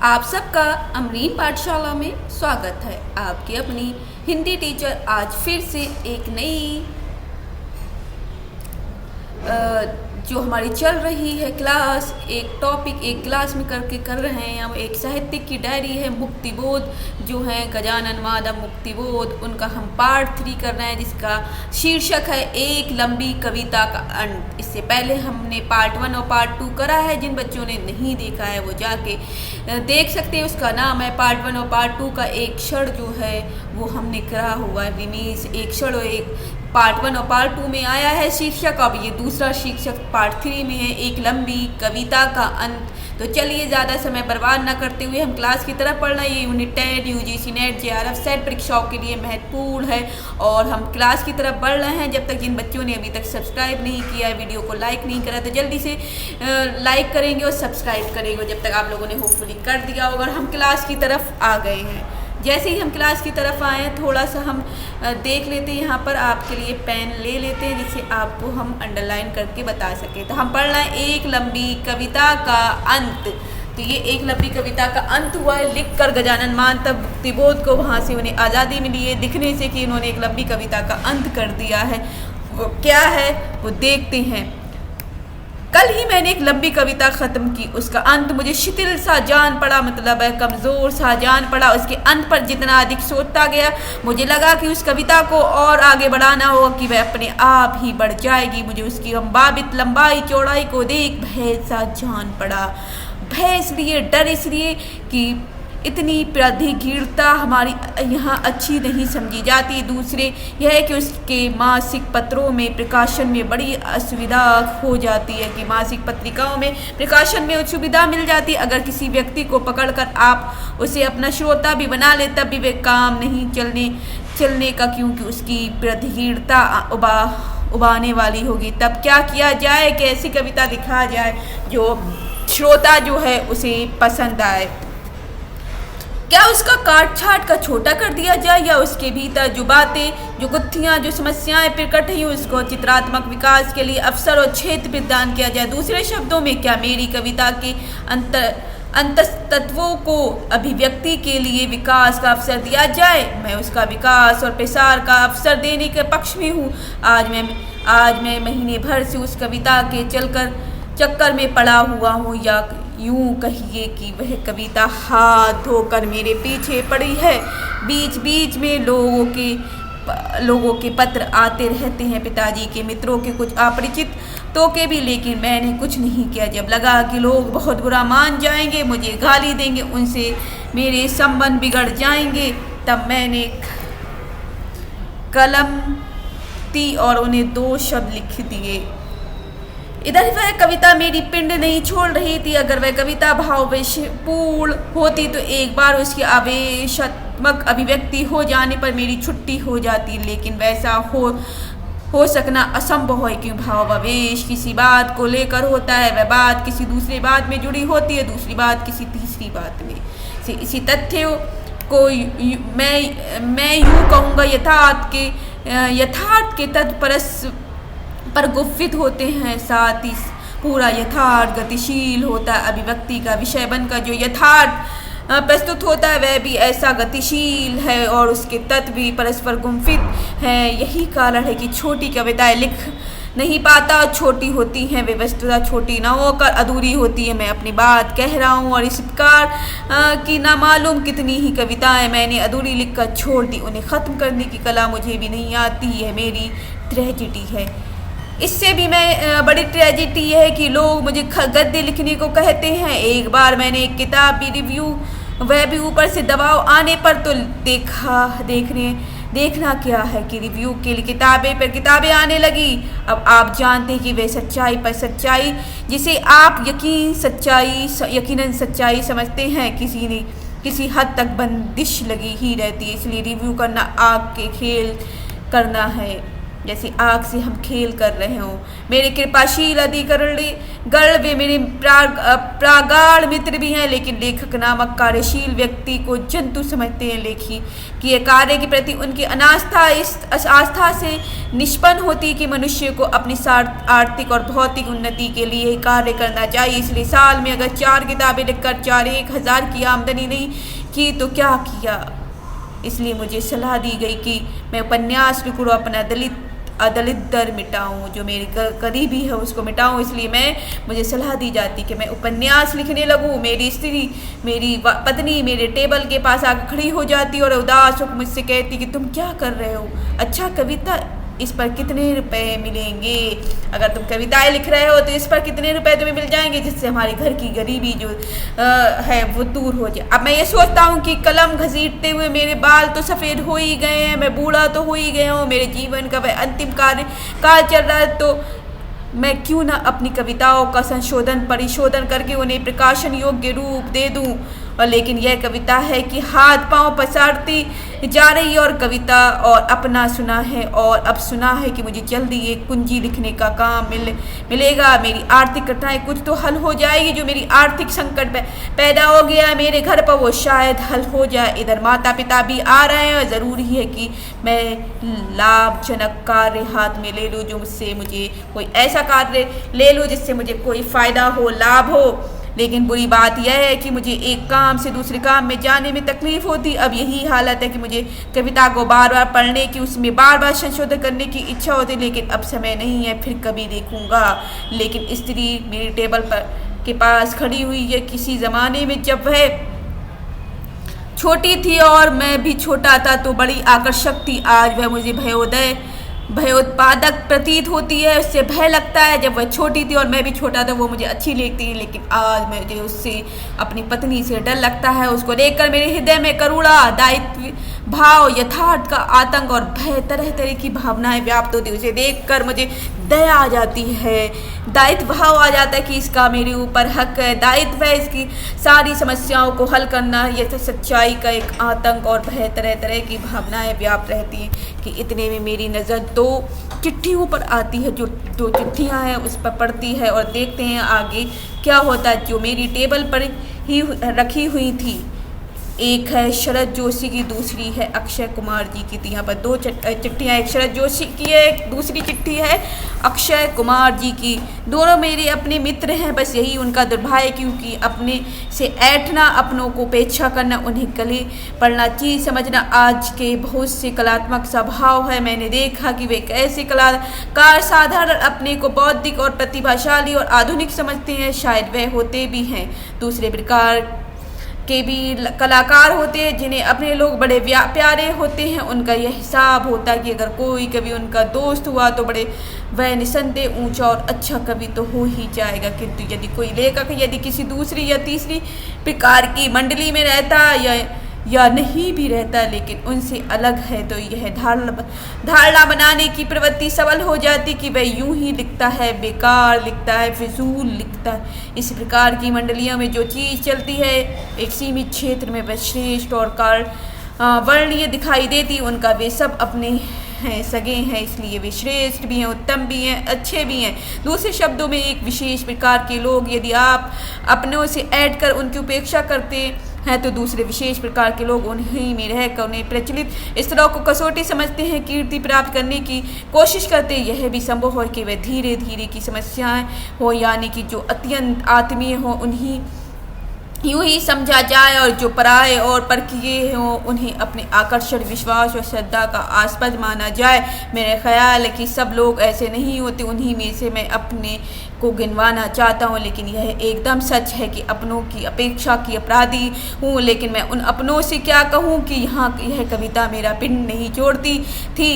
आप सबका अमरीन पाठशाला में स्वागत है। आपकी अपनी हिंदी टीचर आज फिर से एक नई जो हमारी चल रही है क्लास, एक टॉपिक एक क्लास में कर रहे हैं हम। एक साहित्य की डायरी है मुक्तिबोध, जो है गजानन माधव मुक्तिबोध, उनका हम पार्ट 3 कर रहे हैं, जिसका शीर्षक है एक लंबी कविता का अंत। इससे पहले हमने पार्ट 1 और पार्ट 2 करा है। जिन बच्चों ने नहीं देखा है वो जाके देख सकते हैं। उसका नाम है पार्ट 1 और पार्ट 2 का एक क्षण जो है वो हमने करा हुआ है। विमीश एक क्षण और एक पार्ट 1 और पार्ट 2 में आया है शीर्षक। अब ये दूसरा शीर्षक पार्ट 3 में है, एक लंबी कविता का अंत। तो चलिए ज़्यादा समय बर्बाद न करते हुए हम क्लास की तरफ पढ़ना। ये unit 10 UGC net JRF set परीक्षाओं के लिए महत्वपूर्ण है और हम क्लास की तरफ बढ़ रहे हैं। जब तक जिन बच्चों ने अभी तक सब्सक्राइब नहीं किया है, वीडियो को लाइक नहीं करा, तो जल्दी से लाइक करेंगे और सब्सक्राइब करेंगे। जब तक आप लोगों ने होपफुली कर दिया होगा और हम क्लास की तरफ आ गए हैं। जैसे ही हम क्लास की तरफ आए हैं, थोड़ा सा हम देख लेते हैं। यहाँ पर आपके लिए पेन ले लेते हैं जिससे आपको हम अंडरलाइन करके बता सकें। तो हम पढ़ रहे हैं एक लंबी कविता का अंत। तो ये एक लंबी कविता का अंत हुआ है लिखकर गजानन माधव मुक्तिबोध को। वहाँ से उन्हें आज़ादी मिली है दिखने से कि इन्होंने एक लंबी कविता का अंत कर दिया है। वो क्या है वो देखते हैं। कल ही मैंने एक लंबी कविता ख़त्म की, उसका अंत मुझे शिथिल सा जान पड़ा, मतलब है कमज़ोर सा जान पड़ा। उसके अंत पर जितना अधिक सोचता गया, मुझे लगा कि उस कविता को और आगे बढ़ाना होगा कि वह अपने आप ही बढ़ जाएगी। मुझे उसकी संभावित लंबाई चौड़ाई को देख भय सा जान पड़ा। भय इसलिए, डर इसलिए कि इतनी प्रधिगीरता हमारी यहाँ अच्छी नहीं समझी जाती। दूसरे यह है कि उसके मासिक पत्रों में प्रकाशन में बड़ी असुविधा हो जाती है, कि मासिक पत्रिकाओं में प्रकाशन में सुविधा मिल जाती है। अगर किसी व्यक्ति को पकड़कर आप उसे अपना श्रोता भी बना ले, तब भी वे काम नहीं चलने का, क्योंकि उसकी प्रधिगीरता उबाने वाली होगी। तब क्या किया जाए, कैसी कविता लिखा जाए जो श्रोता जो है उसे पसंद आए। क्या उसका काट छाट का छोटा कर दिया जाए, या उसके भीतर जो बातें, जो गुत्थियाँ, जो समस्याएं प्रकट हैं, उसको चित्रात्मक विकास के लिए अवसर और क्षेत्र प्रदान किया जाए। दूसरे शब्दों में, क्या मेरी कविता के अंतस्तत्वों को अभिव्यक्ति के लिए विकास का अवसर दिया जाए? मैं उसका विकास और प्रसार का अवसर देने के पक्ष में हूँ। आज मैं महीने भर से उस कविता के चक्कर में पड़ा हुआ हूँ, या यूं कहिए कि वह कविता हाथ धोकर मेरे पीछे पड़ी है। बीच बीच में लोगों के पत्र आते रहते हैं, पिताजी के मित्रों के, कुछ अपरिचित तो के भी, लेकिन मैंने कुछ नहीं किया। जब लगा कि लोग बहुत बुरा मान जाएंगे, मुझे गाली देंगे, उनसे मेरे संबंध बिगड़ जाएंगे, तब मैंने कलम दी और उन्हें 2 शब्द लिख दिए। इधर वह कविता मेरी पिंड नहीं छोड़ रही थी। अगर वह कविता भावपूर्ण होती तो एक बार उसकी आवेशात्मक अभिव्यक्ति हो जाने पर मेरी छुट्टी हो जाती, लेकिन वैसा हो सकना असंभव है, क्योंकि भावावेश किसी बात को लेकर होता है, वह बात किसी दूसरी बात में जुड़ी होती है, दूसरी बात किसी तीसरी बात में से। इसी तथ्य को मैं यूँ कहूँगा यथार्थ के तत्परस पर गुफित होते हैं। साथ ही पूरा यथार्थ गतिशील होता है। अभिव्यक्ति का विषय बनकर जो यथार्थ प्रस्तुत होता है वह भी ऐसा गतिशील है और उसके तत्व भी परस्पर गुफित हैं। यही कारण है कि छोटी कविताएं लिख नहीं पाता, छोटी होती हैं, वे वस्तुतः छोटी न होकर अधूरी होती है। मैं अपनी बात कह रहा हूँ और इस प्रकार की नामालूम कितनी ही कविताएं मैंने अधूरी लिखकर छोड़ दी। उन्हें ख़त्म करने की कला मुझे भी नहीं आती है, मेरी ट्रेजेडी है। इससे भी मैं बड़ी ट्रेजेडी है कि लोग मुझे गद्य लिखने को कहते हैं। एक बार मैंने एक किताब भी रिव्यू, वह भी ऊपर से दबाव आने पर, तो देखना क्या है कि रिव्यू के लिए किताबें आने लगी। अब आप जानते हैं कि वे सच्चाई पर सच्चाई, जिसे आप यकीनन सच्चाई समझते हैं, किसी हद तक बंदिश लगी ही रहती है। इसलिए रिव्यू करना आग के खेल करना है। जैसे आग से हम खेल कर रहे हों। मेरे कृपाशील अधिकरणी गण वे मेरे प्रागाढ़ मित्र भी हैं, लेकिन लेखक नामक कार्यशील व्यक्ति को जंतु समझते हैं। लेखी कि कार्य के प्रति उनकी अनास्था इस आस्था से निष्पन्न होती कि मनुष्य को अपनी आर्थिक और भौतिक उन्नति के लिए कार्य करना चाहिए। इसलिए साल में अगर 4 किताबें लिखकर 4,000 की आमदनी नहीं की तो क्या किया। इसलिए मुझे सलाह दी गई कि मैं उपन्यास लिखूं और अपना अदलित दर मिटाऊं, जो मेरी करीबी है उसको मिटाऊं। इसलिए मुझे सलाह दी जाती कि मैं उपन्यास लिखने लगूं। मेरी स्त्री, मेरी पत्नी मेरे टेबल के पास आकर खड़ी हो जाती और उदास होकर मुझसे कहती कि तुम क्या कर रहे हो, अच्छा कविता, इस पर कितने रुपए मिलेंगे। अगर तुम कविताएं लिख रहे हो तो इस पर कितने रुपए तुम्हें मिल जाएंगे, जिससे हमारे घर की गरीबी जो है वो दूर हो जाए। अब मैं ये सोचता हूँ कि कलम घसीटते हुए मेरे बाल तो सफ़ेद हो ही गए हैं, मैं बूढ़ा तो हो ही गया हूँ, मेरे जीवन का वह अंतिम काल चल रहा है, तो मैं क्यों ना अपनी कविताओं का संशोधन परिशोधन करके उन्हें प्रकाशन योग्य रूप दे दूं। और लेकिन यह कविता है कि हाथ पांव पसारती जा रही और कविता और अपना सुना है, और अब सुना है कि मुझे जल्दी एक कुंजी लिखने का काम मिलेगा। मेरी आर्थिक कठिनाई कुछ तो हल हो जाएगी। जो मेरी आर्थिक संकट पैदा हो गया मेरे घर पर, वो शायद हल हो जाए। इधर माता पिता भी आ रहे हैं और ज़रूरी है कि मैं लाभजनक कार्य हाथ में ले लूँ, जो मुझे कोई ऐसा कार्य ले लूँ जिससे मुझे कोई फ़ायदा हो, लाभ हो। लेकिन बुरी बात यह है कि मुझे एक काम से दूसरे काम में जाने में तकलीफ होती। अब यही हालत है कि मुझे कविता को बार बार पढ़ने की, उसमें बार बार संशोधन करने की इच्छा होती, लेकिन अब समय नहीं है, फिर कभी देखूंगा। लेकिन स्त्री मेरे टेबल पर के पास खड़ी हुई है। किसी ज़माने में जब वह छोटी थी और मैं भी छोटा था तो बड़ी आकर्षक थी। आज वह मुझे भयोत्पादक प्रतीत होती है, उससे भय लगता है। जब वह छोटी थी और मैं भी छोटा था वो मुझे अच्छी लगती है, लेकिन आज मुझे उससे, अपनी पत्नी से डर लगता है। उसको देखकर मेरे हृदय में करुणा, दायित्व भाव, यथार्थ का आतंक और भय, तरह तरह की भावनाएं व्याप्त होती है। उसे देखकर मुझे दया आ जाती है, दायित्व भाव आ जाता है कि इसका मेरे ऊपर हक है, दायित्व है इसकी सारी समस्याओं को हल करना। यह तो सच्चाई का एक आतंक और भय, तरह तरह की भावनाएं व्याप्त रहती हैं कि इतने में मेरी नज़र 2 चिट्ठियों पर आती है। जो 2 चिट्ठियां हैं उस पर पढ़ती है और देखते हैं आगे क्या होता है। जो मेरी टेबल पर ही रखी हुई थी, एक है शरद जोशी की, दूसरी है अक्षय कुमार जी की। तो यहाँ पर 2 चिट्ठियाँ, एक शरद जोशी की है, एक दूसरी चिट्ठी है अक्षय कुमार जी की। दोनों मेरे अपने मित्र हैं, बस यही उनका दुर्भाग्य, क्योंकि अपने से ऐठना, अपनों को उपेक्षा करना, उन्हें गले पड़ना, चीज़ समझना आज के बहुत से कलात्मक स्वभाव है। मैंने देखा कि वे कैसे कलाकार साधारण अपने को बौद्धिक और प्रतिभाशाली और आधुनिक समझते हैं। शायद वे होते भी हैं। दूसरे प्रकार के भी कलाकार होते हैं जिन्हें अपने लोग बड़े प्यारे होते हैं। उनका यह हिसाब होता है कि अगर कोई कभी उनका दोस्त हुआ तो बड़े वह निसंदेह ऊंचा और अच्छा कवि तो हो ही जाएगा। किंतु यदि कोई लेखक यदि किसी दूसरी या तीसरी प्रकार की मंडली में रहता या नहीं भी रहता, लेकिन उनसे अलग है, तो यह धारणा बनाने की प्रवृत्ति सबल हो जाती कि वह यूं ही लिखता है, बेकार लिखता है, फिजूल लिखता है। इस प्रकार की मंडलियों में जो चीज़ चलती है एक सीमित क्षेत्र में वह श्रेष्ठ और वर्णीय दिखाई देती। उनका वे सब अपने हैं, सगे हैं, इसलिए वे श्रेष्ठ भी हैं, उत्तम भी हैं, अच्छे भी हैं। दूसरे शब्दों में एक विशेष प्रकार के लोग, यदि आप अपनों से ऐड कर उनकी उपेक्षा करते हैं तो दूसरे विशेष प्रकार के लोग उन्हीं में रहकर उन्हें प्रचलित स्तरों को कसौटी समझते हैं, कीर्ति प्राप्त करने की कोशिश करते हैं। यह भी संभव है कि वे धीरे धीरे की समस्याएं हो, यानी कि जो अत्यंत आत्मीय हो उन्हीं यूं ही समझा जाए, और जो पराये और परकीय हों उन्हें अपने आकर्षण, विश्वास और श्रद्धा का आस्पद माना जाए। मेरा ख्याल है कि सब लोग ऐसे नहीं होते। उन्हीं में से मैं अपने को गिनवाना चाहता हूँ, लेकिन यह एकदम सच है कि अपनों की अपेक्षा की अपराधी हूँ। लेकिन मैं उन अपनों से क्या कहूँ कि यह कविता मेरा पिंड नहीं जोड़ती थी।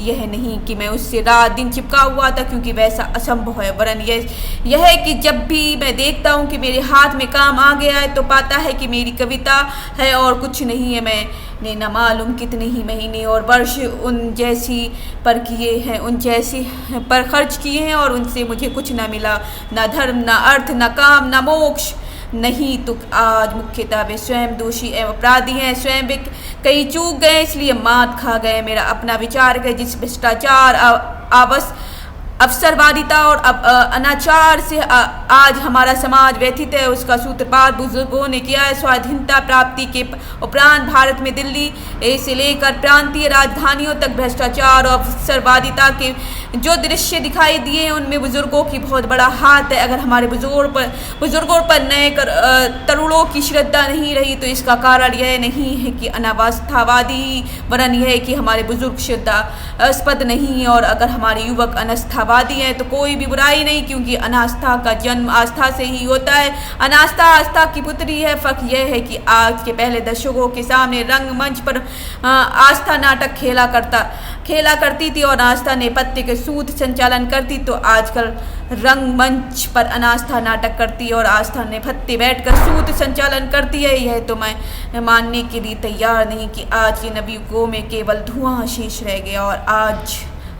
यह नहीं कि मैं उससे रात दिन चिपका हुआ था, क्योंकि वैसा असंभव है, वरन यह है कि जब भी मैं देखता हूँ कि मेरे हाथ में काम आ गया है तो पाता है कि मेरी कविता है और कुछ नहीं है। मैंने न मालूम कितने ही महीने और वर्ष उन जैसी पर किए हैं, उन जैसी पर खर्च किए हैं, और उनसे मुझे कुछ न मिला, न धर्म, न अर्थ, न काम, न मोक्ष, नहीं तो आज मुख्यतः वे स्वयं दोषी एवं अपराधी हैं, स्वयं वे कहीं चूक गए इसलिए मात खा गए। मेरा अपना विचार है जिस भ्रष्टाचार अवसरवादिता और अनाचार से आज हमारा समाज व्यथित है उसका सूत्रपात बुजुर्गों ने किया है। स्वाधीनता प्राप्ति के उपरांत भारत में दिल्ली से लेकर प्रांतीय राजधानियों तक भ्रष्टाचार और अवसरवादिता के जो दृश्य दिखाई दिए हैं उनमें बुजुर्गों की बहुत बड़ा हाथ है। अगर हमारे बुजुर्गों पर नए तरुणों की श्रद्धा नहीं रही तो इसका कारण यह नहीं है कि अनास्थावादी, वरन यह है कि हमारे बुजुर्ग श्रद्धास्पद नहीं है। और अगर हमारे युवक अनास्थावादी हैं तो कोई भी बुराई नहीं, क्योंकि अनास्था का जन्म आस्था से ही होता है। अनास्था आस्था की पुत्री है। फर्क यह है कि आज के पहले दर्शकों के सामने रंगमंच पर आस्था नाटक खेला करती थी और आस्था नेपथ्य के सूद संचालन करती, तो आजकल रंगमंच पर अनास्था नाटक करती है और आस्था नेपथ्य बैठकर सूद संचालन करती है। यह तो मैं मानने के लिए तैयार नहीं कि आज के नवयुगों में केवल धुआं शेष रह गया और आज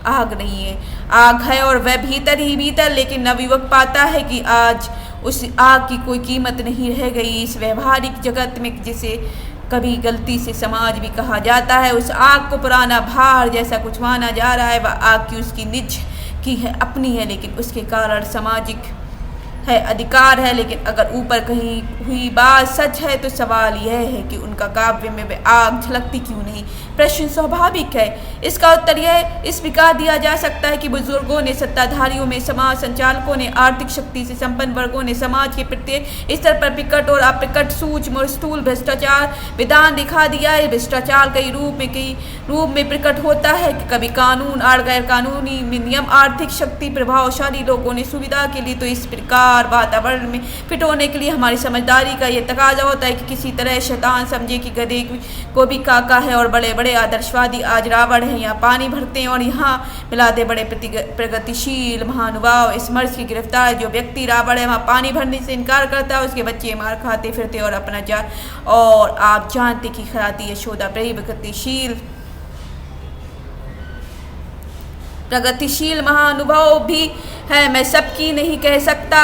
आग नहीं है। आग है और वह भीतर ही भीतर, लेकिन नवयुवक पाता है कि आज उस आग की कोई कीमत नहीं रह गई। इस व्यवहारिक जगत में जिसे कभी गलती से समाज भी कहा जाता है, उस आग को पुराना भार जैसा कुछ माना जा रहा है। वह आग की उसकी निज की है, अपनी है, लेकिन उसके कारण सामाजिक है, अधिकार है। लेकिन अगर ऊपर कहीं हुई बात सच है तो सवाल यह है कि उनका काव्य में वे आग झलकती क्यों नहीं। प्रश्न स्वाभाविक है। इसका उत्तर यह इस प्रकार दिया जा सकता है कि बुजुर्गों ने, सत्ताधारियों में, समाज संचालकों ने, आर्थिक शक्ति से संपन्न वर्गों ने समाज के प्रत्येक स्तर पर प्रकट और अप्रकट, सूक्ष्म और स्थूल भ्रष्टाचार विधान दिखा दिया है। भ्रष्टाचार कई रूप में प्रकट होता है कि कभी कानून और गैर कानूनी नियम, आर्थिक शक्ति, प्रभावशाली लोगों ने सुविधा के लिए, तो इस प्रकार वातावरण में फिट होने के लिए हमारी समझदारी का यह तकाजा होता है कि किसी तरह शैतान समझे कि गधे को भी काका है और बड़े बड़े आदर्शवादी आज रावण हैं। यहाँ पानी भरते हैं और यहाँ मिलाते बड़े प्रगतिशील महानुभाव। इस मर्ज की गिरफ्तार जो व्यक्ति रावण है, वहाँ पानी भरने से इनकार करता है, उसके बच्चे मार खाते फिरते और अपना और आप जानते कि खराती यशोदा प्रगतिशील महानुभाव भी है। मैं सबकी नहीं कह सकता,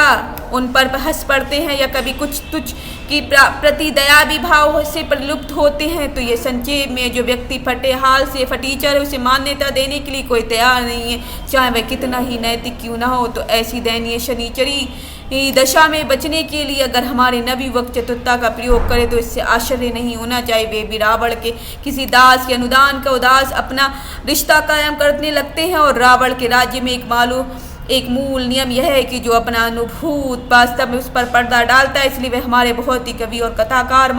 उन पर हंस पड़ते हैं या कभी कुछ तुझ की प्रति दया भी भाव से प्रलुप्त होते हैं। तो ये संक्षेप में जो व्यक्ति फटे हाल से फटीचर है उसे मान्यता देने के लिए कोई तैयार नहीं है, चाहे वह कितना ही नैतिक क्यों ना हो। तो ऐसी दयनीय शनिचरी दशा में बचने के लिए अगर हमारे नवयुवक चतुरता का प्रयोग करें तो इससे आश्चर्य नहीं होना चाहिए। वे भी रावण के किसी दास के अनुदान का उदास अपना रिश्ता कायम करने लगते हैं और रावण के राज्य में एक मूल नियम यह है कि जो अपना अनुभूत वास्तव में उस पर पर्दा डालता है। इसलिए वे हमारे बहुत ही कवि और कथाकार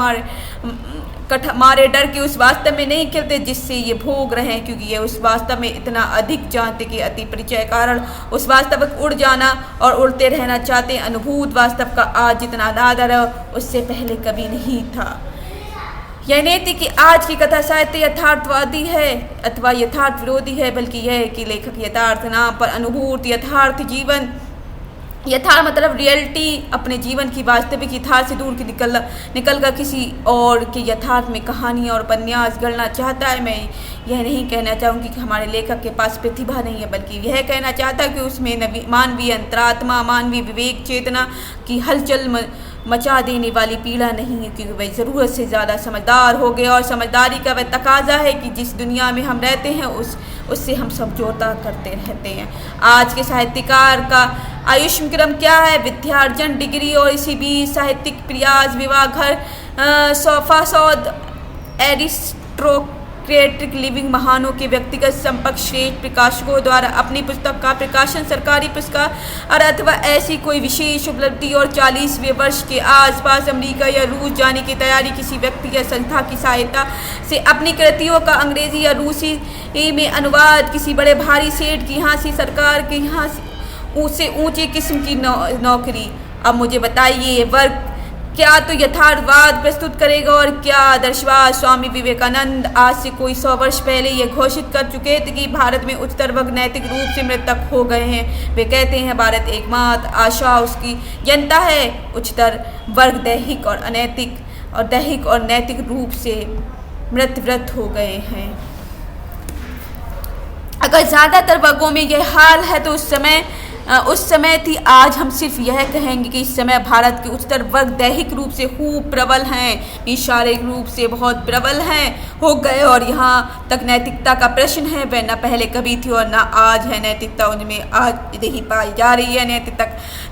मारे डर के उस वास्तव में नहीं खेलते जिससे ये भोग रहे हैं, क्योंकि ये उस वास्तव में इतना अधिक जानते कि अति परिचय कारण उस वास्तव को उड़ जाना और उड़ते रहना चाहते हैं। अनुभूत वास्तव का आज जितना नादर है उससे पहले कभी नहीं था। यह नहीं कि आज की कथा साहित्य यथार्थवादी है अथवा यथार्थ विरोधी है, बल्कि यह है कि लेखक यथार्थ नाम पर अनुभूत यथार्थ जीवन, यथार्थ मतलब रियलिटी, अपने जीवन की वास्तविक यथार्थ से दूर निकल कर किसी और के यथार्थ में कहानी और उपन्यास गढ़ना चाहता है। मैं यह नहीं कहना चाहूँगी कि हमारे लेखक के पास प्रतिभा नहीं है, बल्कि यह कहना चाहता है कि उसमें मानवीय अंतरात्मा, मानवीय विवेक चेतना की हलचल मचा देने वाली पीड़ा नहीं है, क्योंकि वह ज़रूरत से ज़्यादा समझदार हो गया और समझदारी का वह तकाजा है कि जिस दुनिया में हम रहते हैं उससे हम समझौता करते रहते हैं। आज के साहित्यकार का आयुष्म क्रम क्या है? विद्यार्जन, डिग्री और इसी बीच साहित्यिक प्रयास, विवाह, घर, सोफा सौद, एरिस्टोक्रेटिक लिविंग, महानों के व्यक्तिगत संपर्क, श्रेष्ठ प्रकाशकों द्वारा अपनी पुस्तक का प्रकाशन, सरकारी पुरस्कार अथवा ऐसी कोई विशेष उपलब्धि और 40वें वर्ष के आसपास अमेरिका या रूस जाने की तैयारी, किसी व्यक्ति या संस्था की सहायता से अपनी कृतियों का अंग्रेजी या रूसी में अनुवाद, किसी बड़े भारी सेठ की यहाँ से सरकार के यहाँ से ऊंचे किस्म की नौकरी। अब मुझे बताइए, ये वर्ग क्या तो यथार्थवाद प्रस्तुत करेगा और क्या आदर्शवाद? स्वामी विवेकानंद आज से कोई 100 वर्ष पहले यह घोषित कर चुके थे कि भारत में उच्चतर वर्ग नैतिक रूप से मृतक हो गए हैं। वे कहते हैं भारत एकमात्र आशा उसकी जनता है। उच्चतर वर्ग दैहिक और नैतिक रूप से मृतव्रत हो गए हैं। अगर ज़्यादातर वर्गों में यह हाल है तो उस समय उस समय थी। आज हम सिर्फ यह कहेंगे कि इस समय भारत के उच्चतर वर्ग दैहिक रूप से खूब प्रबल हैं, शारीरिक रूप से बहुत प्रबल हैं हो गए, और यहाँ तक नैतिकता का प्रश्न है वह न पहले कभी थी और न आज है। नैतिकता उनमें आज नहीं पाई जा रही है।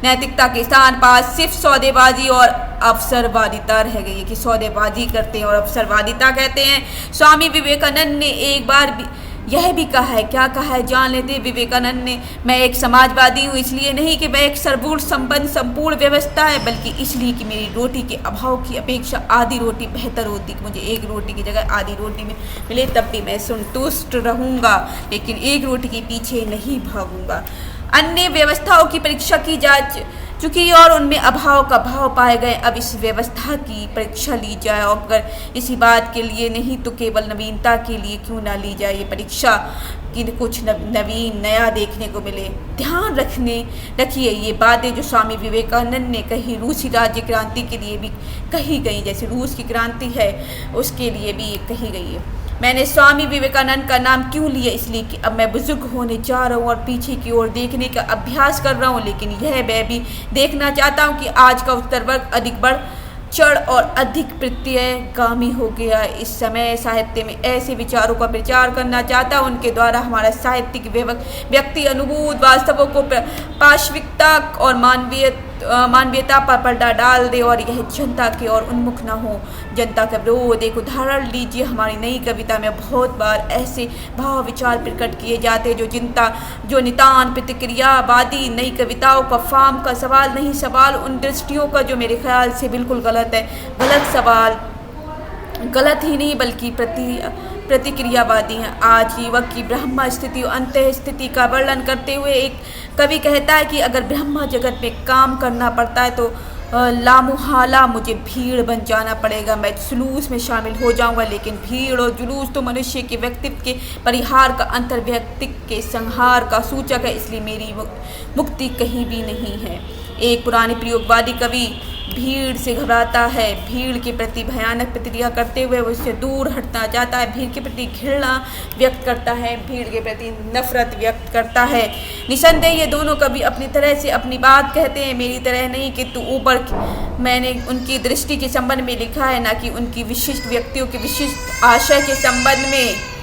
नैतिकता के स्थान पास सिर्फ सौदेबाजी और अवसरवादिता रह गई है कि सौदेबाजी करते हैं और अवसरवादिता कहते हैं। स्वामी विवेकानंद ने एक बार यह भी कहा है, क्या कहा है जान लेते विवेकानंद ने, मैं एक समाजवादी हूँ इसलिए नहीं कि मैं एक सर्वगुण संपन्न संपूर्ण व्यवस्था है, बल्कि इसलिए कि मेरी रोटी के अभाव की अपेक्षा आधी रोटी बेहतर होती, कि मुझे एक रोटी की जगह आधी रोटी में मिले तब भी मैं संतुष्ट रहूँगा, लेकिन एक रोटी के पीछे नहीं भागूंगा। अन्य व्यवस्थाओं की परीक्षा की जा चुकी और उनमें अभाव का भाव पाए गए। अब इस व्यवस्था की परीक्षा ली जाए, और अगर इसी बात के लिए नहीं तो केवल नवीनता के लिए क्यों ना ली जाए ये परीक्षा, कि कुछ नवीन नया देखने को मिले। ध्यान रखिए ये बातें जो स्वामी विवेकानंद ने कही रूसी राज्य क्रांति के लिए भी कही गई, जैसे रूस की क्रांति है उसके लिए भी कही गई है। मैंने स्वामी विवेकानंद का नाम क्यों लिया, इसलिए कि अब मैं बुजुर्ग होने जा रहा हूँ और पीछे की ओर देखने का अभ्यास कर रहा हूँ, लेकिन यह मैं भी देखना चाहता हूँ कि आज का उत्तर वर्ग अधिक बढ़ चढ़ और अधिक प्रत्ययगामी हो गया। इस समय साहित्य में ऐसे विचारों का प्रचार करना चाहता हूँ उनके द्वारा हमारा साहित्यिक व्यक्ति अनुभूत वास्तवों को पाशविकता और मानवीयता पर पर्दा डाल दे और यह जनता की ओर उन्मुख न हो, जनता का विरोध। एक उदाहरण लीजिए, हमारी नई कविता में बहुत बार ऐसे भाव विचार प्रकट किए जाते जो नितान प्रतिक्रियावादी नई कविताओं का फॉर्म का सवाल नहीं, सवाल उन दृष्टियों का जो मेरे ख्याल से बिल्कुल गलत है। गलत सवाल गलत ही नहीं बल्कि प्रतिक्रियावादी हैं। आज युवक की ब्रह्म स्थिति और अंत स्थिति का वर्णन करते हुए एक कवि कहता है कि अगर ब्रह्म जगत में काम करना पड़ता है तो लामुहाला मुझे भीड़ बन जाना पड़ेगा, मैं जुलूस में शामिल हो जाऊंगा, लेकिन भीड़ और जुलूस तो मनुष्य के व्यक्तित्व के परिहार का अंतर्व्यक्तित्व के संहार का सूचक है, इसलिए मेरी मुक्ति कहीं भी नहीं है। एक पुराने प्रयोगवादी कवि भीड़ से घबराता है, भीड़ के प्रति भयानक प्रतिक्रिया करते हुए उससे दूर हटना चाहता है, भीड़ के प्रति घृणा व्यक्त करता है, भीड़ के प्रति नफरत व्यक्त करता है। निसंदेह ये दोनों कवि अपनी तरह से अपनी बात कहते हैं, मेरी तरह नहीं कि तू ऊपर। मैंने उनकी दृष्टि के संबंध में लिखा है, ना कि उनकी विशिष्ट व्यक्तियों के विशिष्ट आशय के संबंध में।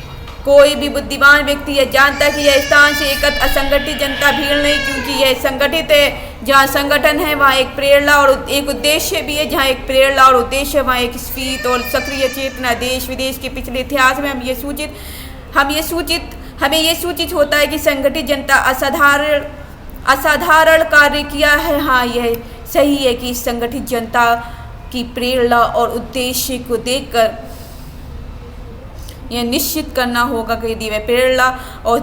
कोई भी बुद्धिमान व्यक्ति यह जानता है कि यह स्थान से एकत्र असंगठित जनता भीड़ नहीं, क्योंकि यह संगठित है। जहाँ संगठन है वहाँ एक प्रेरणा और एक उद्देश्य भी है, जहाँ एक प्रेरणा और उद्देश्य वहाँ एक स्फीत और सक्रिय चेतना। देश विदेश के पिछले इतिहास में हमें ये सूचित होता है कि संगठित जनता असाधारण कार्य किया है। हाँ, यह सही है कि संगठित जनता की प्रेरणा और उद्देश्य को देखकर यह निश्चित करना होगा कि यदि वह प्रेरणा और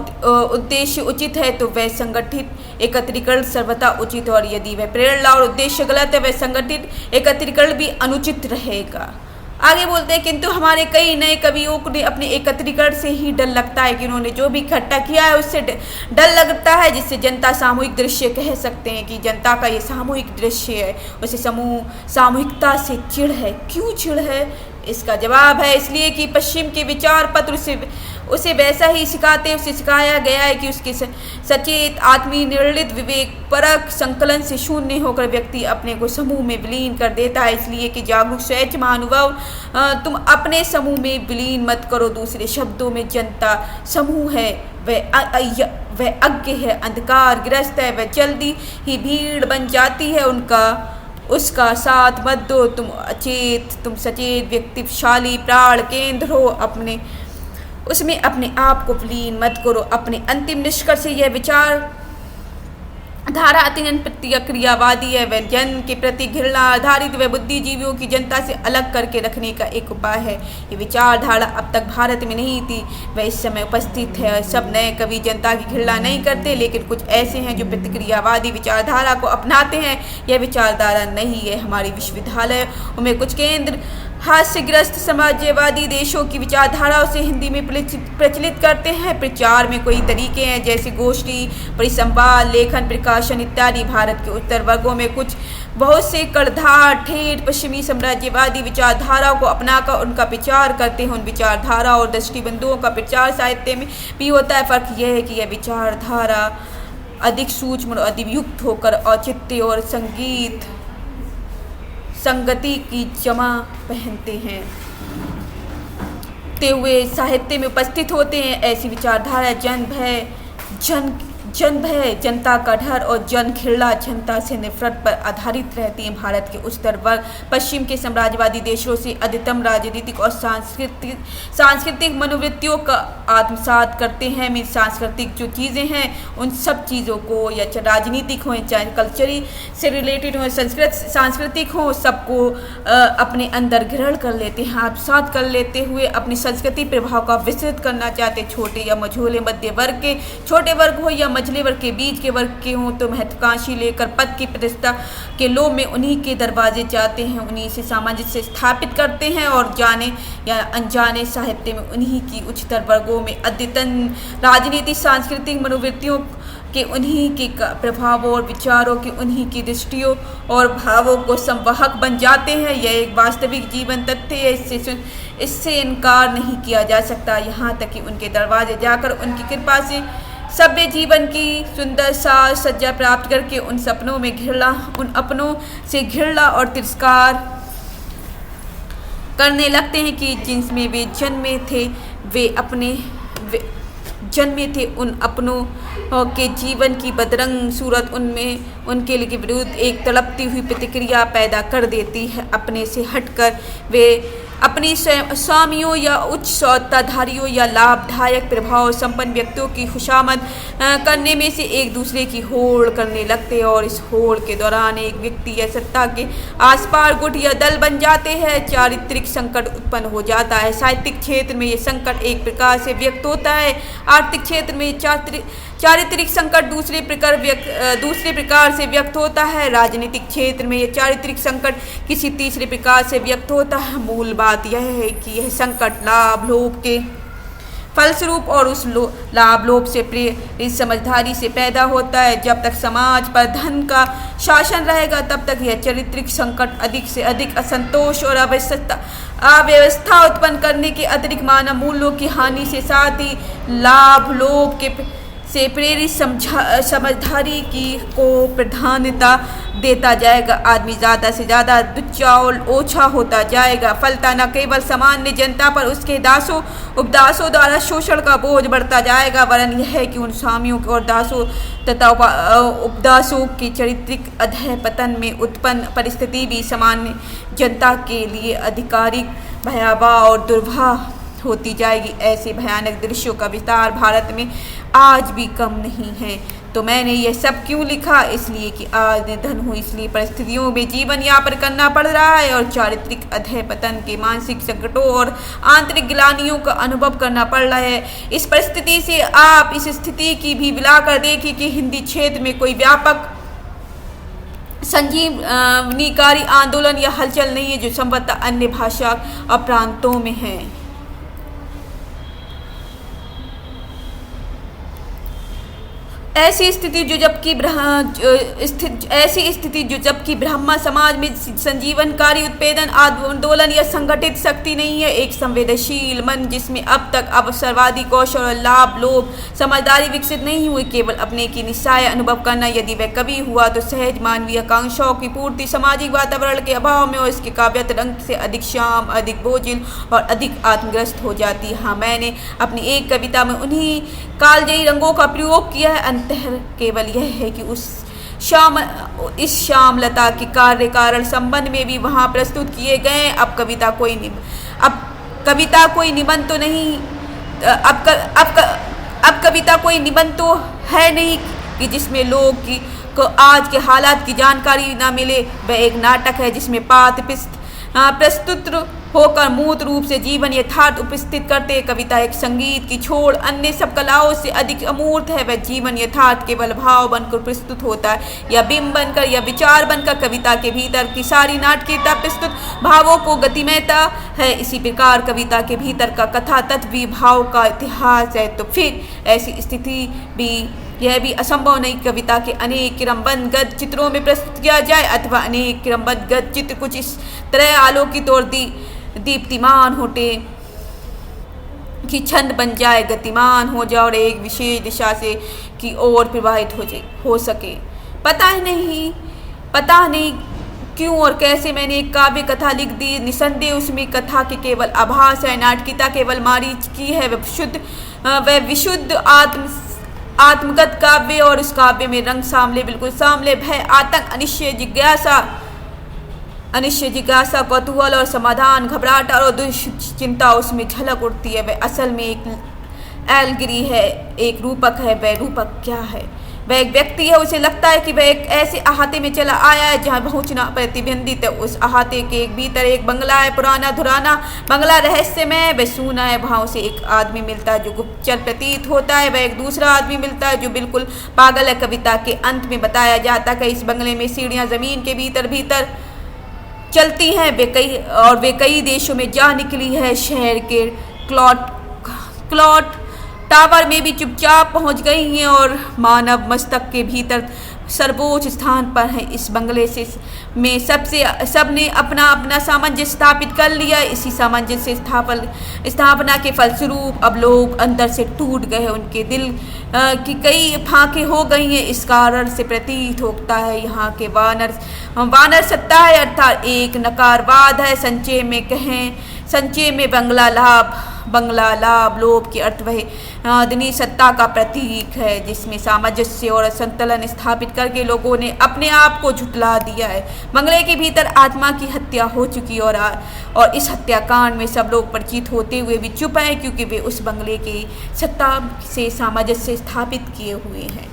उद्देश्य उचित है तो वह संगठित एकत्रीकरण सर्वथा उचित, और यदि वह प्रेरणा और उद्देश्य गलत है वह संगठित एकत्रीकरण भी अनुचित रहेगा। आगे बोलते हैं, किंतु हमारे कई नए कवियों को अपने एकत्रीकरण से ही डर लगता है कि उन्होंने जो भी इकट्ठा किया है उससे डर लगता है, जिससे जनता सामूहिक दृश्य कह सकते हैं कि जनता का ये सामूहिक दृश्य है, उसे सामूहिकता से चिढ़ है। क्यों चिढ़ है? इसका जवाब है इसलिए कि पश्चिम के विचार पत्र उसे वैसा ही सिखाते, उसे सिखाया गया है कि उसके सचेत आत्मीय निर्णित विवेक परक संकलन से शून्य होकर व्यक्ति अपने को समूह में विलीन कर देता है, इसलिए कि जागरूक स्वैच्छ महानुभाव तुम अपने समूह में विलीन मत करो। दूसरे शब्दों में जनता समूह है, वह अज्ञ है, अंधकार ग्रस्त है, वह जल्दी ही भीड़ बन जाती है। उसका साथ मत दो, तुम सचेत व्यक्तिशाली प्राण केंद्र हो, उसमें अपने आप को विलीन मत करो। अपने अंतिम निष्कर्ष यह विचार धारा अत्यंत प्रतिक्रियावादी है, वह जन के प्रति घृणा आधारित वह बुद्धिजीवियों की जनता से अलग करके रखने का एक उपाय है। ये विचारधारा अब तक भारत में नहीं थी, वह इस समय उपस्थित है। सब नए कवि जनता की घृणा नहीं करते, लेकिन कुछ ऐसे हैं जो प्रतिक्रियावादी विचारधारा को अपनाते हैं। यह विचारधारा नहीं है। हमारी विश्वविद्यालय में कुछ केंद्र हास्यग्रस्त समाजवादी देशों की विचारधाराओं से हिंदी में प्रचलित करते हैं। प्रचार में कोई तरीके हैं जैसे गोष्ठी, परिसंवाद, लेखन, प्रकाशन इत्यादि। भारत के उत्तर वर्गों में कुछ बहुत से कर्णधार ठेठ पश्चिमी साम्राज्यवादी विचारधाराओं को अपनाकर उनका प्रचार करते हैं। उन विचारधारा और दृष्टिबंधुओं का प्रचार साहित्य में भी होता है। फर्क यह है कि यह विचारधारा अधिक सूक्ष्म और अधियुक्त होकर औचित्य और संगति की जमा पहनते हैं ते हुए साहित्य में उपस्थित होते हैं। ऐसी विचारधारा जन भय, जनता का डर और जन घृणा, जनता से नफरत पर आधारित रहती है। भारत के उच्चतर वर्ग पश्चिम के साम्राज्यवादी देशों से अधिकतम राजनीतिक और सांस्कृतिक मनोवृत्तियों का आत्मसात करते हैं। में सांस्कृतिक जो चीज़ें हैं उन सब चीज़ों को, या चाहे राजनीतिक हो, चाहे कल्चरी से रिलेटेड हो, सांस्कृतिक हो, सबको अपने अंदर ग्रहण कर लेते हैं, आत्मसात कर लेते हुए अपनी संस्कृति प्रभाव का विस्तृत करना चाहते। छोटे या मझोले मध्य वर्ग के छोटे वर्ग हो या मझले वर्ग के बीच के वर्ग के हों तो महत्वाकांक्षी लेकर पद की प्रतिष्ठा के लोभ में उन्हीं के दरवाजे जाते हैं, उन्हीं से सामंजस्य स्थापित करते हैं और जाने या अनजाने साहित्य में उन्हीं की उच्चतर वर्गों में अद्यतन राजनीतिक सांस्कृतिक मनोवृत्तियों के उन्हीं के प्रभावों और विचारों के उन्हीं की दृष्टियों और भावों को संवाहक बन जाते हैं। यह एक वास्तविक जीवन तथ्य है, इससे इनकार नहीं किया जा सकता। यहाँ तक कि उनके दरवाजे जाकर उनकी कृपा से सभ्य जीवन की सुंदर साज सज्जा प्राप्त करके उन अपनों से घृणा और तिरस्कार करने लगते हैं कि जिनमें वे जन्मे थे उन अपनों के जीवन की बदरंग सूरत उनमें उनके लिए विरुद्ध एक तड़पती हुई प्रतिक्रिया पैदा कर देती है। अपने से हटकर वे अपनी स्वामियों या उच्च सत्ताधारियों या लाभदायक प्रभाव संपन्न व्यक्तियों की खुशामद करने में से एक दूसरे की होड़ करने लगते हैं और इस होड़ के दौरान एक व्यक्ति या सत्ता के आसपास गुट या दल बन जाते हैं। चारित्रिक संकट उत्पन्न हो जाता है। साहित्यिक क्षेत्र में ये संकट एक प्रकार से व्यक्त होता है, आर्थिक क्षेत्र में चारित्रिक संकट दूसरे प्रकार से व्यक्त होता है, राजनीतिक क्षेत्र में यह चारित्रिक संकट किसी तीसरे प्रकार से व्यक्त होता है। मूल बात यह है कि यह संकट लाभ लोभ के फलस्वरूप और उस लाभ लोभ से प्रेरित समझदारी से पैदा होता है। जब तक समाज पर धन का शासन रहेगा तब तक यह चारित्रिक संकट अधिक से अधिक असंतोष और अव्यवस्था उत्पन्न करने के अतिरिक्त मानव मूल्यों की हानि से साथ ही लाभ लोभ के से प्रेरित समझदारी को प्रधानता देता जाएगा। आदमी ज़्यादा से ज़्यादा दुच्चा और ओछा होता जाएगा। फलता न केवल सामान्य जनता पर उसके उपदासों द्वारा शोषण का बोझ बढ़ता जाएगा, वरन यह है कि उन स्वामियों और दासों तथा उपदासों के चारित्रिक अधः पतन में उत्पन्न परिस्थिति भी सामान्य जनता के लिए अधिकारिक भयावह और दुर्भह होती जाएगी। ऐसे भयानक दृश्यों का विस्तार भारत में आज भी कम नहीं है। तो मैंने यह सब क्यों लिखा? इसलिए कि आज निधन हुई इसलिए परिस्थितियों में जीवन यापन करना पड़ रहा है और चारित्रिक अधः पतन के मानसिक संकटों और आंतरिक गिलानियों का अनुभव करना पड़ रहा है। इस परिस्थिति से आप इस स्थिति की भी मिलाकर देखिए कि हिंदी क्षेत्र में कोई व्यापक संजीवनीकारी आंदोलन या हलचल नहीं है जो संभवतः अन्य भाषा और प्रांतों में है। ऐसी स्थिति जो जबकि ब्रह्मा समाज में संजीवनकारी उत्पेदन आंदोलन या संगठित शक्ति नहीं है। एक संवेदनशील मन जिसमें अब तक अवसरवादी कौशल और लाभ लोभ समझदारी विकसित नहीं हुई, केवल अपने की निस्साय अनुभव करना यदि वह कभी हुआ तो सहज मानवीय आकांक्षाओं की पूर्ति सामाजिक वातावरण के अभाव में और इसके काव्यत रंग से अधिक श्याम, अधिक बोझिल और अधिक आत्मग्रस्त हो जाती है। हाँ, मैंने अपनी एक कविता में उन्हीं कालजयी रंगों का प्रयोग किया है। केवल यह है कि इस श्यामलता के कार्य कारण संबंध में भी वहाँ प्रस्तुत किए गए। अब कविता कोई निबंध तो नहीं, अब कविता कोई निबंध तो है नहीं कि जिसमें लोग को आज के हालात की जानकारी ना मिले। वह एक नाटक है जिसमें पात्र प्रस्तुत होकर मूर्त रूप से जीवन यथार्थ उपस्थित करते। कविता एक संगीत की छोड़ अन्य सब कलाओं से अधिक अमूर्त है। वह जीवन यथार्थ केवल भाव बनकर प्रस्तुत होता है या बिंब बनकर या विचार बनकर। कविता के भीतर की सारी नाटकीयता प्रस्तुत भावों को गतिमयता है। इसी प्रकार कविता के भीतर का कथा तत्व भी भाव का इतिहास है। तो फिर ऐसी स्थिति भी यह भी असंभव नहीं कविता के अनेक क्रमबद्ध गद्य चित्रों में प्रस्तुत किया जाए अथवा अनेक क्रमबद्ध गद्य चित्र कुछ इस तरह आलोकित और दीप्तिमान होते उनकी छंद बन जाए, गतिमान हो जाए और एक विशेष दिशा से की ओर प्रवाहित हो सके। पता नहीं क्यों और कैसे मैंने एक काव्य कथा लिख दी। निसंदेह उसमें कथा के केवल आभास है, नाटकीयता केवल मारीचकी है। वह विशुद्ध आत्मगत काव्य, और उस काव्य में रंग सामले, बिल्कुल सामले, भय, आतंक, अनिश्चय जिज्ञासा, कौतूहल और समाधान, घबराहट और दुश्चिंता उसमें झलक उठती है। वह असल में एक एलगिरी है, एक रूपक है। वह रूपक क्या है? वह एक व्यक्ति है। उसे लगता है कि वह एक ऐसे अहाते में चला आया है जहाँ पहुँचना प्रतिबंधित है। उस अहाते के भीतर एक बंगला है, पुराना धुराना बंगला, रहस्यमय, वह सूना है। वहाँ उसे एक आदमी मिलता है जो गुप्तचर प्रतीत होता है। वह एक दूसरा आदमी मिलता है जो बिल्कुल पागल है। कविता के अंत में बताया जाता है कि इस बंगले में सीढ़ियाँ जमीन के भीतर चलती हैं। वे कई देशों में जा निकली है। शहर के क्लॉट टावर में भी चुपचाप पहुंच गई हैं और मानव मस्तक के भीतर सर्वोच्च स्थान पर है। इस बंगले में सबने अपना अपना सामंजस्य स्थापित कर लिया। इसी सामंजस्य स्थापना के फलस्वरूप अब लोग अंदर से टूट गए हैं। उनके दिल की कई फांकें हो गई हैं। इस कारण से प्रतीत होता है यहाँ के वानर सत्ता है, अर्थात एक नकारवाद है। संचय में बंगला लाभ लोभ के अर्थ वह आदमी सत्ता का प्रतीक है जिसमें सामंजस्य और संतुलन स्थापित करके लोगों ने अपने आप को झुठला दिया है। बंगले के भीतर आत्मा की हत्या हो चुकी और इस हत्याकांड में सब लोग परिचित होते हुए भी चुप हैं क्योंकि वे उस बंगले की सत्ता से सामंजस्य स्थापित किए हुए हैं।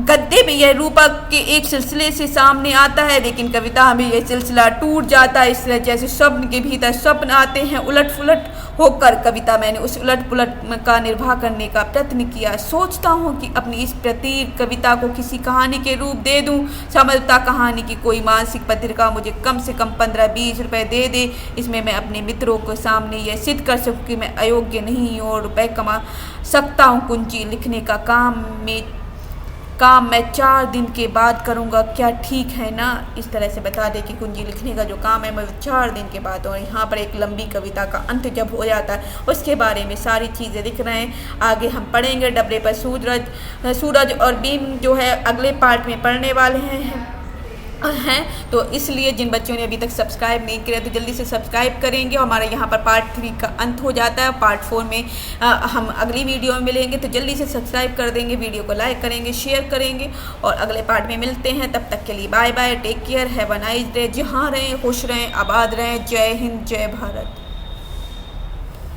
गद्य में यह रूपक के एक सिलसिले से सामने आता है, लेकिन कविता में यह सिलसिला टूट जाता है। इसलिए जैसे स्वप्न के भीतर स्वप्न आते हैं उलट पुलट होकर, कविता मैंने उस उलट पुलट का निर्वाह करने का प्रयत्न किया। सोचता हूँ कि अपनी इस प्रतीक कविता को किसी कहानी के रूप दे दूँ। समझता कहानी की कोई मानसिक पत्रिका मुझे कम से कम 15-20 रुपए दे दे। इसमें मैं अपने मित्रों के सामने यह सिद्ध कर सकूँ कि मैं अयोग्य नहीं और रुपए कमा सकता हूँ। कुंजी लिखने का काम मैं 4 दिन के बाद करूँगा, क्या ठीक है ना? इस तरह से बता दे कि कुंजी लिखने का जो काम है मैं 4 दिन के बाद। और यहाँ पर एक लंबी कविता का अंत जब हो जाता है उसके बारे में सारी चीज़ें लिख रहे हैं। आगे हम पढ़ेंगे। डबरे पर सूरज और बीम जो है अगले पार्ट में पढ़ने वाले हैं। तो इसलिए जिन बच्चों ने अभी तक सब्सक्राइब नहीं किया तो जल्दी से सब्सक्राइब करेंगे। हमारे यहाँ पर पार्ट 3 का अंत हो जाता है। पार्ट 4 में हम अगली वीडियो में मिलेंगे, तो जल्दी से सब्सक्राइब कर देंगे, वीडियो को लाइक करेंगे, शेयर करेंगे और अगले पार्ट में मिलते हैं। तब तक के लिए bye bye, take care, have a nice day. जहाँ रहें खुश रहें, आबाद रहें। जय हिंद, जय भारत।